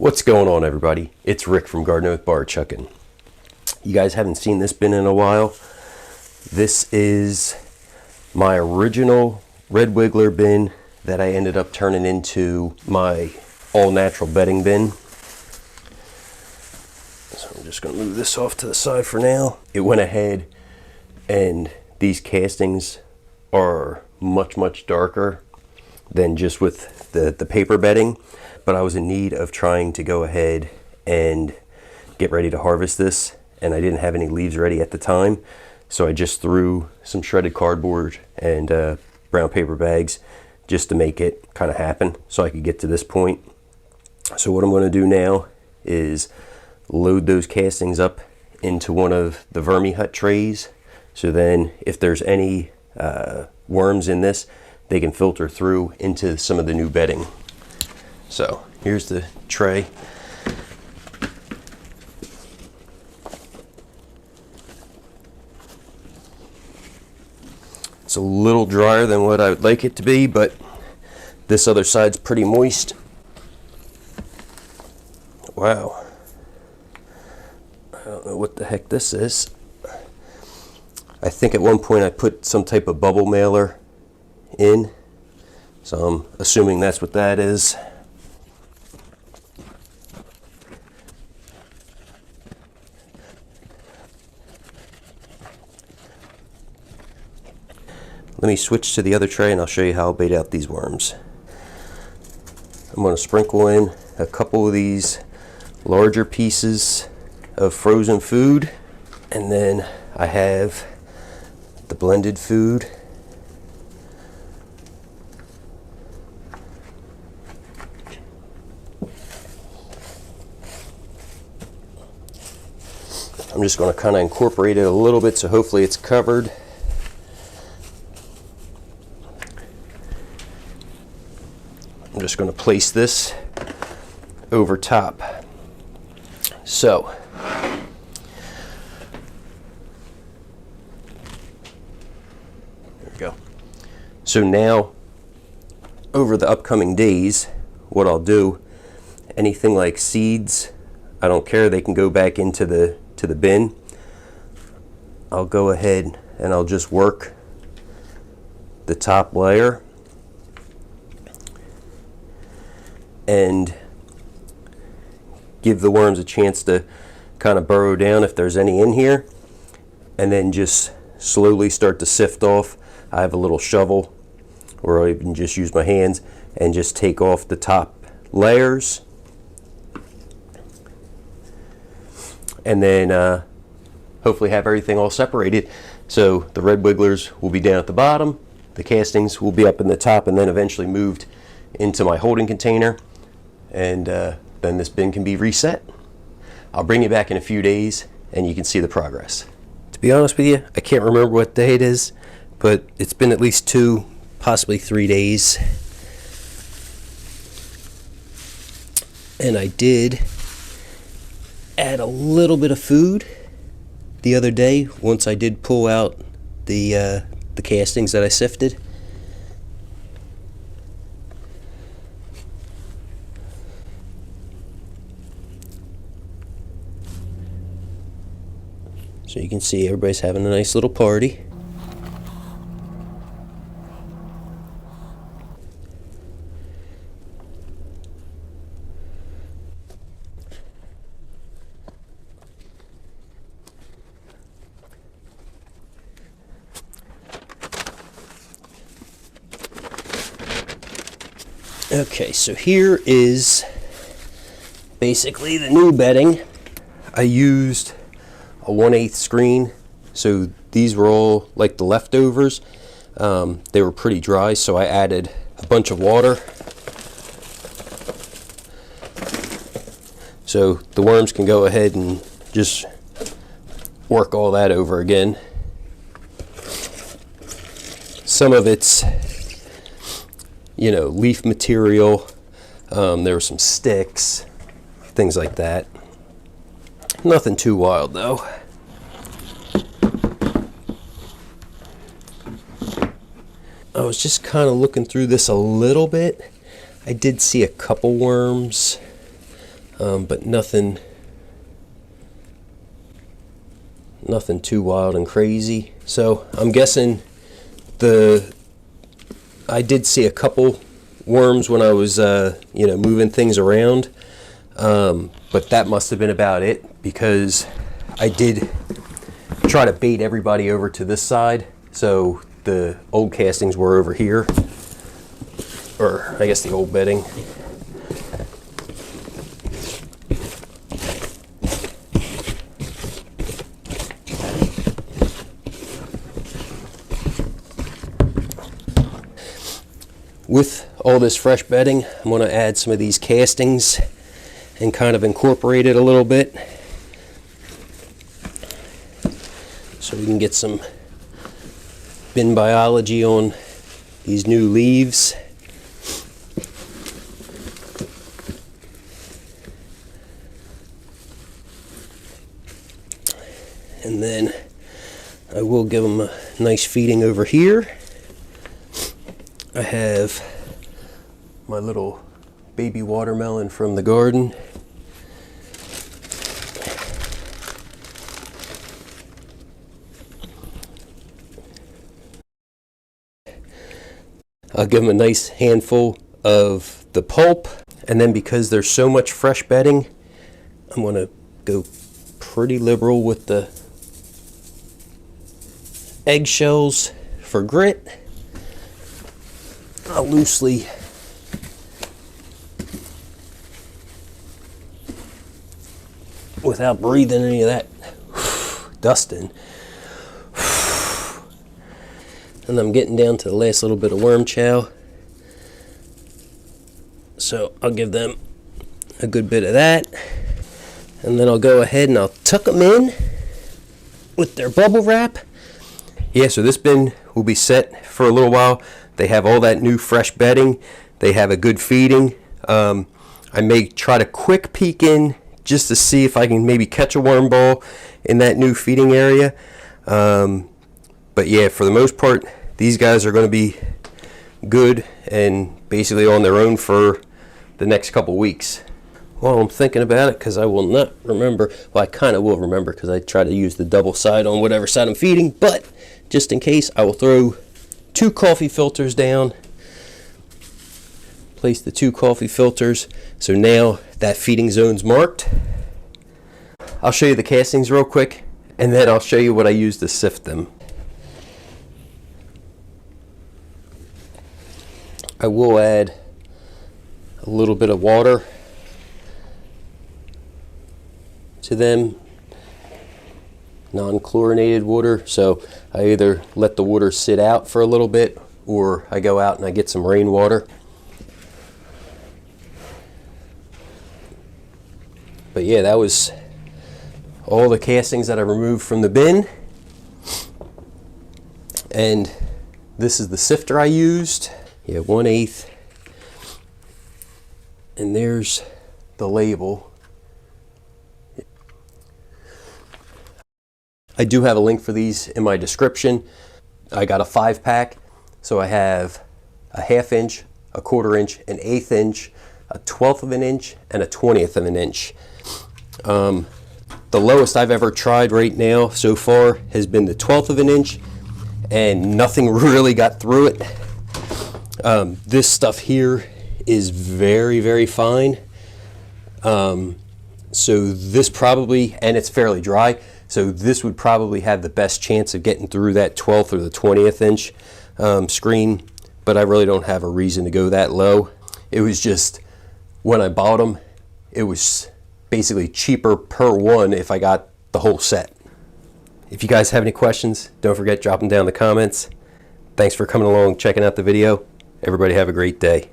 What's going on, everybody? It's Rick from Gardening with Barchuckin. You guys haven't seen this bin in a while. This is my original red wiggler bin that I ended up turning into my all-natural bedding bin. So I'm just going to move this off to the side for now. It went ahead, and these castings are much darker than just with the paper bedding. But I was in need of trying to go ahead and get ready to harvest this, and I didn't have any leaves ready at the time, so I just threw some shredded cardboard and brown paper bags just to make it kind of happen so I could get to this point. So what I'm going to do now is load those castings up into one of the vermi hut trays, so then if there's any worms in this, they can filter through into some of the new bedding. So here's the tray. It's a little drier than what I would like it to be, but this other side's pretty moist. Wow. I don't know what the heck this is. I think at one point I put some type of bubble mailer in, so I'm assuming that's what that is. Let me switch to the other tray and I'll show you how I'll bait out these worms. I'm going to sprinkle in a couple of these larger pieces of frozen food, and then I have the blended food. I'm just going to kind of incorporate it a little bit, so hopefully it's covered. I'm just going to place this over top. So, there we go. So now, over the upcoming days, what I'll do, anything like seeds, I don't care, they can go back into the bin. I'll go ahead and I'll just work the top layer and give the worms a chance to kind of burrow down if there's any in here, and then just slowly start to sift off. I have a little shovel, or I can just use my hands and just take off the top layers, and then hopefully have everything all separated. So the red wigglers will be down at the bottom, the castings will be up in the top, and then eventually moved into my holding container, and then this bin can be reset. I'll bring you back in a few days and you can see the progress. To be honest with you, I can't remember what day it is, but it's been at least 2, possibly 3 days. And I did add a little bit of food the other day once I did pull out the castings that I sifted. So you can see everybody's having a nice little party. Okay, so here is basically the new bedding. I used a 1/8 screen, so these were all like the leftovers. They were pretty dry, so I added a bunch of water so the worms can go ahead and just work all that over again. Some of it's, leaf material. There were some sticks, things like that. Nothing too wild though. I was just kind of looking through this a little bit. I did see a couple worms. but nothing too wild and crazy. So I'm guessing I did see a couple worms when I was moving things around, but that must have been about it, because I did try to bait everybody over to this side, so the old castings were over here, or I guess the old bedding. With all this fresh bedding, I'm going to add some of these castings and kind of incorporate it a little bit so we can get some bin biology on these new leaves. And then I will give them a nice feeding over here. I have my little baby watermelon from the garden. I'll give them a nice handful of the pulp, and then because there's so much fresh bedding, I'm going to go pretty liberal with the eggshells for grit. I'll loosely without breathing any of that dust in. And I'm getting down to the last little bit of worm chow, so I'll give them a good bit of that, and then I'll go ahead and I'll tuck them in with their bubble wrap. Yeah, so this bin will be set for a little while. They have all that new fresh bedding. They have a good feeding. I may try to quick peek in just to see if I can maybe catch a worm ball in that new feeding area. But yeah, for the most part, these guys are going to be good and basically on their own for the next couple weeks. While I'm thinking about it, because I will not remember, well, I kind of will remember because I try to use the double side on whatever side I'm feeding, but just in case, I will throw 2 coffee filters down, place the 2 coffee filters, so now that feeding zone's marked. I'll show you the castings real quick, and then I'll show you what I use to sift them. I will add a little bit of water to them, non-chlorinated water, so I either let the water sit out for a little bit or I go out and I get some rainwater. But yeah, that was all the castings that I removed from the bin, and this is the sifter I used. Yeah, 1/8, and there's the label. I do have a link for these in my description. I got a 5-pack, so I have a 1/2 inch, a 1/4 inch, an 1/8 inch, a 1/12 of an inch, and a 1/20 of an inch. The lowest I've ever tried right now so far has been the 1/12 of an inch, and nothing really got through it. This stuff here is very, very fine. So this probably, and it's fairly dry, so this would probably have the best chance of getting through that 1/12 or the 20th inch screen, but I really don't have a reason to go that low. It was just, when I bought them, it was basically cheaper per one if I got the whole set. If you guys have any questions, don't forget, drop them down in the comments. Thanks for coming along, checking out the video. Everybody have a great day.